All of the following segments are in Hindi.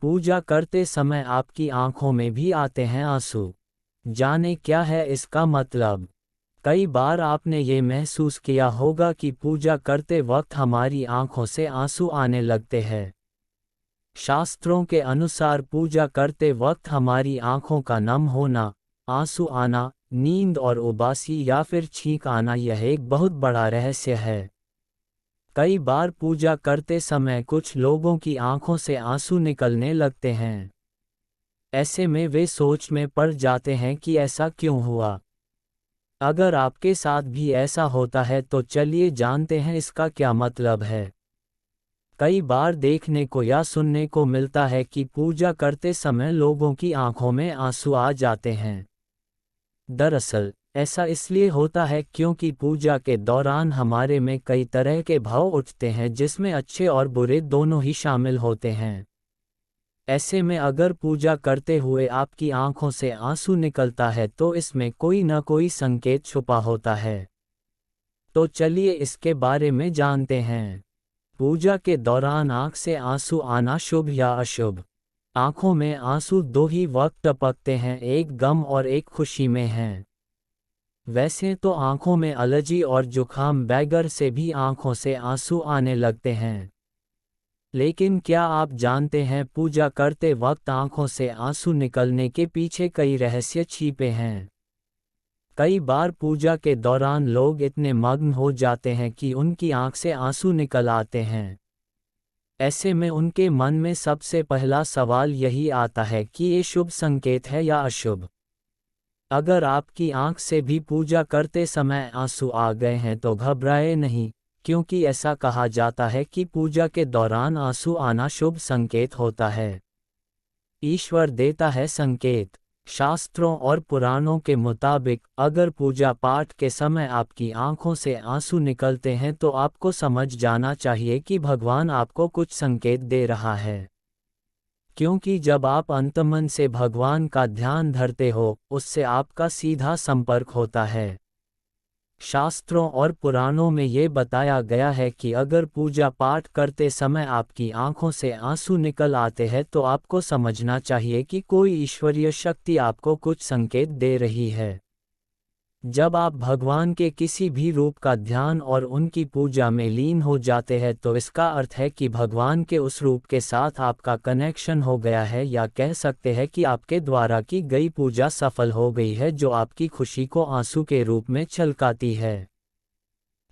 पूजा करते समय आपकी आंखों में भी आते हैं आंसू। जाने क्या है इसका मतलब? कई बार आपने ये महसूस किया होगा कि पूजा करते वक्त हमारी आंखों से आंसू आने लगते हैं। शास्त्रों के अनुसार पूजा करते वक्त हमारी आंखों का नम होना, आंसू आना, नींद और उबासी या फिर छींक आना यह एक बहुत बड़ा रहस्य है। कई बार पूजा करते समय कुछ लोगों की आंखों से आंसू निकलने लगते हैं। ऐसे में वे सोच में पड़ जाते हैं कि ऐसा क्यों हुआ। अगर आपके साथ भी ऐसा होता है तो चलिए जानते हैं इसका क्या मतलब है। कई बार देखने को या सुनने को मिलता है कि पूजा करते समय लोगों की आंखों में आंसू आ जाते हैं। दरअसल ऐसा इसलिए होता है क्योंकि पूजा के दौरान हमारे में कई तरह के भाव उठते हैं जिसमें अच्छे और बुरे दोनों ही शामिल होते हैं। ऐसे में अगर पूजा करते हुए आपकी आंखों से आंसू निकलता है तो इसमें कोई न कोई संकेत छुपा होता है। तो चलिए इसके बारे में जानते हैं। पूजा के दौरान आंख से आंसू आना शुभ या अशुभ? आंखों में आंसू दो ही वक्त टपकते हैं, एक गम और एक खुशी में हैं। वैसे तो आंखों में एलर्जी और जुखाम वगैरह से भी आंखों से आंसू आने लगते हैं। लेकिन क्या आप जानते हैं पूजा करते वक्त आंखों से आंसू निकलने के पीछे कई रहस्य छिपे हैं। कई बार पूजा के दौरान लोग इतने मग्न हो जाते हैं कि उनकी आंख से आंसू निकल आते हैं। ऐसे में उनके मन में सबसे पहला सवाल यही आता है कि ये शुभ संकेत है या अशुभ। अगर आपकी आंख से भी पूजा करते समय आंसू आ गए हैं तो घबराए नहीं, क्योंकि ऐसा कहा जाता है कि पूजा के दौरान आंसू आना शुभ संकेत होता है। ईश्वर देता है संकेत। शास्त्रों और पुराणों के मुताबिक अगर पूजा पाठ के समय आपकी आंखों से आंसू निकलते हैं तो आपको समझ जाना चाहिए कि भगवान आपको कुछ संकेत दे रहा है। क्योंकि जब आप अंतमन से भगवान का ध्यान धरते हो, उससे आपका सीधा संपर्क होता है। शास्त्रों और पुराणों में ये बताया गया है कि अगर पूजा पाठ करते समय आपकी आंखों से आंसू निकल आते हैं तो आपको समझना चाहिए कि कोई ईश्वरीय शक्ति आपको कुछ संकेत दे रही है। जब आप भगवान के किसी भी रूप का ध्यान और उनकी पूजा में लीन हो जाते हैं तो इसका अर्थ है कि भगवान के उस रूप के साथ आपका कनेक्शन हो गया है, या कह सकते हैं कि आपके द्वारा की गई पूजा सफल हो गई है, जो आपकी खुशी को आंसू के रूप में छलकाती है।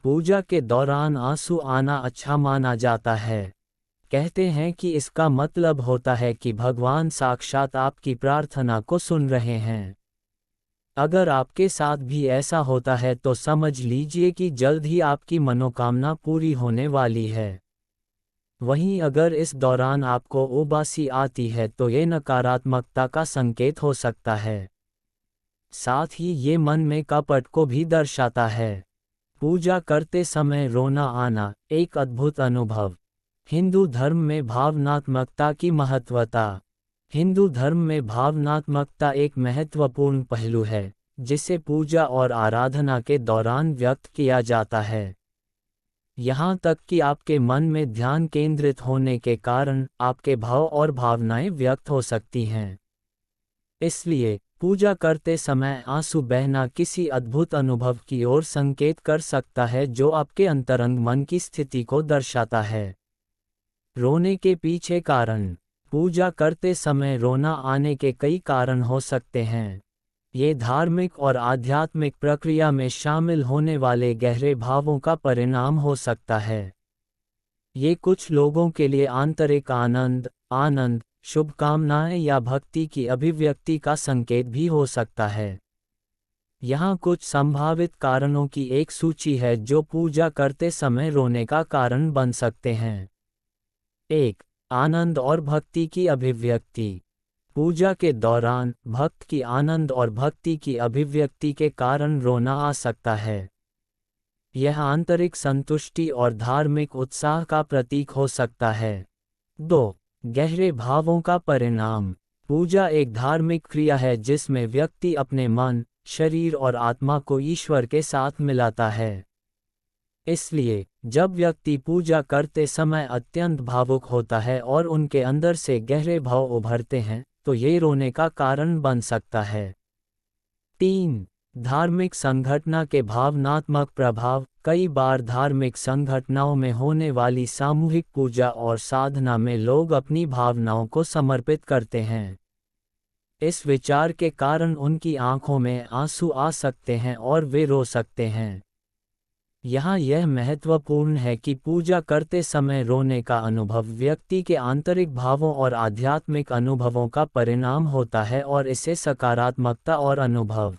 पूजा के दौरान आंसू आना अच्छा माना जाता है। कहते हैं कि इसका मतलब होता है कि भगवान साक्षात आपकी प्रार्थना को सुन रहे हैं। अगर आपके साथ भी ऐसा होता है तो समझ लीजिए कि जल्द ही आपकी मनोकामना पूरी होने वाली है। वहीं अगर इस दौरान आपको उबासी आती है तो ये नकारात्मकता का संकेत हो सकता है। साथ ही ये मन में कपट को भी दर्शाता है। पूजा करते समय रोना आना एक अद्भुत अनुभव। हिंदू धर्म में भावनात्मकता की महत्वता। हिंदू धर्म में भावनात्मकता एक महत्वपूर्ण पहलू है, जिसे पूजा और आराधना के दौरान व्यक्त किया जाता है। यहाँ तक कि आपके मन में ध्यान केंद्रित होने के कारण आपके भाव और भावनाएं व्यक्त हो सकती हैं। इसलिए पूजा करते समय आंसू बहना किसी अद्भुत अनुभव की ओर संकेत कर सकता है, जो आपके अंतरंग मन की स्थिति को दर्शाता है। रोने के पीछे कारण। पूजा करते समय रोना आने के कई कारण हो सकते हैं। ये धार्मिक और आध्यात्मिक प्रक्रिया में शामिल होने वाले गहरे भावों का परिणाम हो सकता है। ये कुछ लोगों के लिए आंतरिक आनंद, शुभकामनाएं या भक्ति की अभिव्यक्ति का संकेत भी हो सकता है। यहाँ कुछ संभावित कारणों की एक सूची है जो पूजा करते समय रोने का कारण बन सकते हैं। 1. आनंद और भक्ति की अभिव्यक्ति। पूजा के दौरान भक्त की आनंद और भक्ति की अभिव्यक्ति के कारण रोना आ सकता है। यह आंतरिक संतुष्टि और धार्मिक उत्साह का प्रतीक हो सकता है। 2. गहरे भावों का परिणाम। पूजा एक धार्मिक क्रिया है जिसमें व्यक्ति अपने मन, शरीर और आत्मा को ईश्वर के साथ मिलाता है। इसलिए जब व्यक्ति पूजा करते समय अत्यंत भावुक होता है और उनके अंदर से गहरे भाव उभरते हैं, तो ये रोने का कारण बन सकता है। 3. धार्मिक संगठना के भावनात्मक प्रभाव। कई बार धार्मिक संगठनाओं में होने वाली सामूहिक पूजा और साधना में लोग अपनी भावनाओं को समर्पित करते हैं। इस विचार के कारण उनकी आंखों में आंसू आ सकते हैं और वे रो सकते हैं। यहाँ यह महत्वपूर्ण है कि पूजा करते समय रोने का अनुभव व्यक्ति के आंतरिक भावों और आध्यात्मिक अनुभवों का परिणाम होता है और इसे सकारात्मकता और अनुभव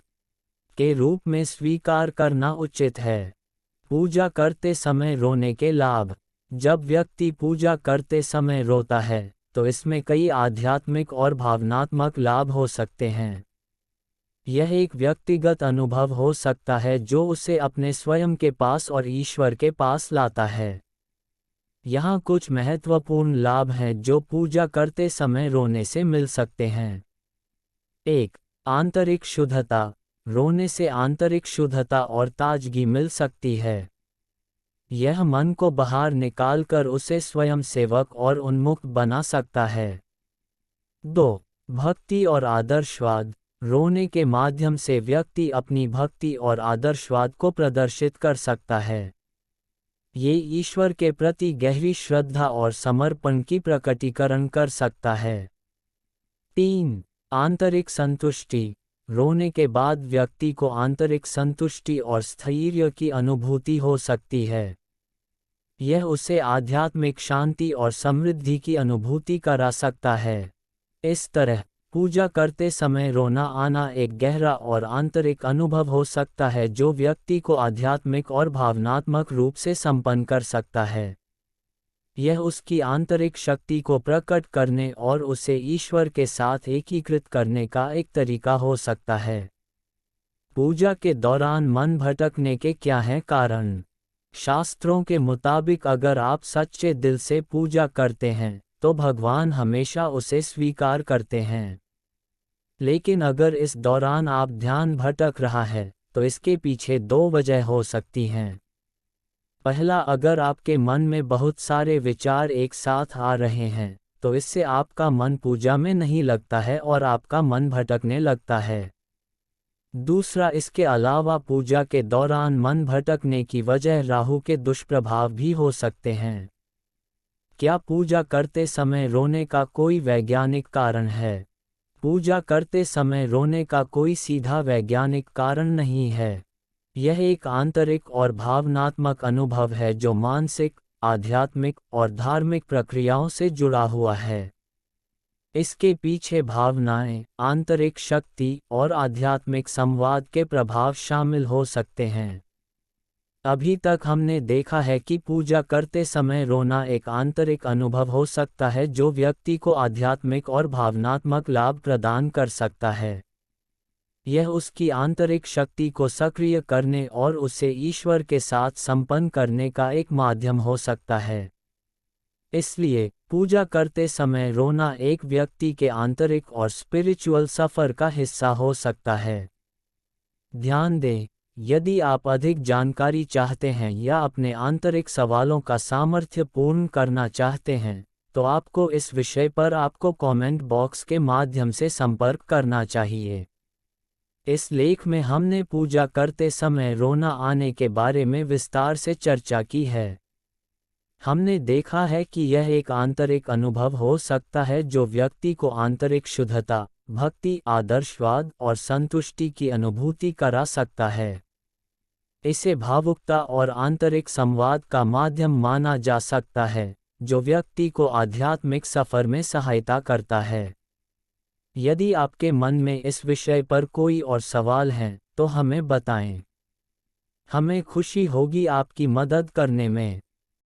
के रूप में स्वीकार करना उचित है। पूजा करते समय रोने के लाभ। जब व्यक्ति पूजा करते समय रोता है, तो इसमें कई आध्यात्मिक और भावनात्मक लाभ हो सकते हैं। यह एक व्यक्तिगत अनुभव हो सकता है जो उसे अपने स्वयं के पास और ईश्वर के पास लाता है। यहाँ कुछ महत्वपूर्ण लाभ हैं जो पूजा करते समय रोने से मिल सकते हैं। 1. आंतरिक शुद्धता। रोने से आंतरिक शुद्धता और ताजगी मिल सकती है। यह मन को बाहर निकालकर उसे स्वयं सेवक और उन्मुक्त बना सकता है। 2. भक्ति और आदर्शवाद। रोने के माध्यम से व्यक्ति अपनी भक्ति और आदर्शवाद को प्रदर्शित कर सकता है। ये ईश्वर के प्रति गहरी श्रद्धा और समर्पण की प्रकटीकरण कर सकता है। 3. आंतरिक संतुष्टि। रोने के बाद व्यक्ति को आंतरिक संतुष्टि और स्थैर्य की अनुभूति हो सकती है। यह उसे आध्यात्मिक शांति और समृद्धि की अनुभूति करा सकता है। इस तरह पूजा करते समय रोना आना एक गहरा और आंतरिक अनुभव हो सकता है जो व्यक्ति को आध्यात्मिक और भावनात्मक रूप से संपन्न कर सकता है। यह उसकी आंतरिक शक्ति को प्रकट करने और उसे ईश्वर के साथ एकीकृत करने का एक तरीका हो सकता है। पूजा के दौरान मन भटकने के क्या हैं कारण? शास्त्रों के मुताबिक अगर आप सच्चे दिल से पूजा करते हैं, तो भगवान हमेशा उसे स्वीकार करते हैं। लेकिन अगर इस दौरान आप ध्यान भटक रहा है, तो इसके पीछे 2 वजह हो सकती हैं। पहला, अगर आपके मन में बहुत सारे विचार एक साथ आ रहे हैं, तो इससे आपका मन पूजा में नहीं लगता है और आपका मन भटकने लगता है। दूसरा, इसके अलावा पूजा के दौरान मन भटकने की वजह राहु के दुष्प्रभाव भी हो सकते हैं। क्या पूजा करते समय रोने का कोई वैज्ञानिक कारण है? पूजा करते समय रोने का कोई सीधा वैज्ञानिक कारण नहीं है। यह एक आंतरिक और भावनात्मक अनुभव है जो मानसिक, आध्यात्मिक और धार्मिक प्रक्रियाओं से जुड़ा हुआ है। इसके पीछे भावनाएं, आंतरिक शक्ति और आध्यात्मिक संवाद के प्रभाव शामिल हो सकते हैं। अभी तक हमने देखा है कि पूजा करते समय रोना एक आंतरिक अनुभव हो सकता है जो व्यक्ति को आध्यात्मिक और भावनात्मक लाभ प्रदान कर सकता है। यह उसकी आंतरिक शक्ति को सक्रिय करने और उसे ईश्वर के साथ संपन्न करने का एक माध्यम हो सकता है। इसलिए पूजा करते समय रोना एक व्यक्ति के आंतरिक और स्पिरिचुअल सफर का हिस्सा हो सकता है। ध्यान दें, यदि आप अधिक जानकारी चाहते हैं या अपने आंतरिक सवालों का सामर्थ्य पूर्ण करना चाहते हैं, तो आपको इस विषय पर आपको कमेंट बॉक्स के माध्यम से संपर्क करना चाहिए। इस लेख में हमने पूजा करते समय रोना आने के बारे में विस्तार से चर्चा की है। हमने देखा है कि यह एक आंतरिक अनुभव हो सकता है जो व्यक्ति को आंतरिक शुद्धता, भक्ति, आदर्शवाद और संतुष्टि की अनुभूति करा सकता है। इसे भावुकता और आंतरिक संवाद का माध्यम माना जा सकता है, जो व्यक्ति को आध्यात्मिक सफर में सहायता करता है। यदि आपके मन में इस विषय पर कोई और सवाल हैं, तो हमें बताएं। हमें खुशी होगी आपकी मदद करने में।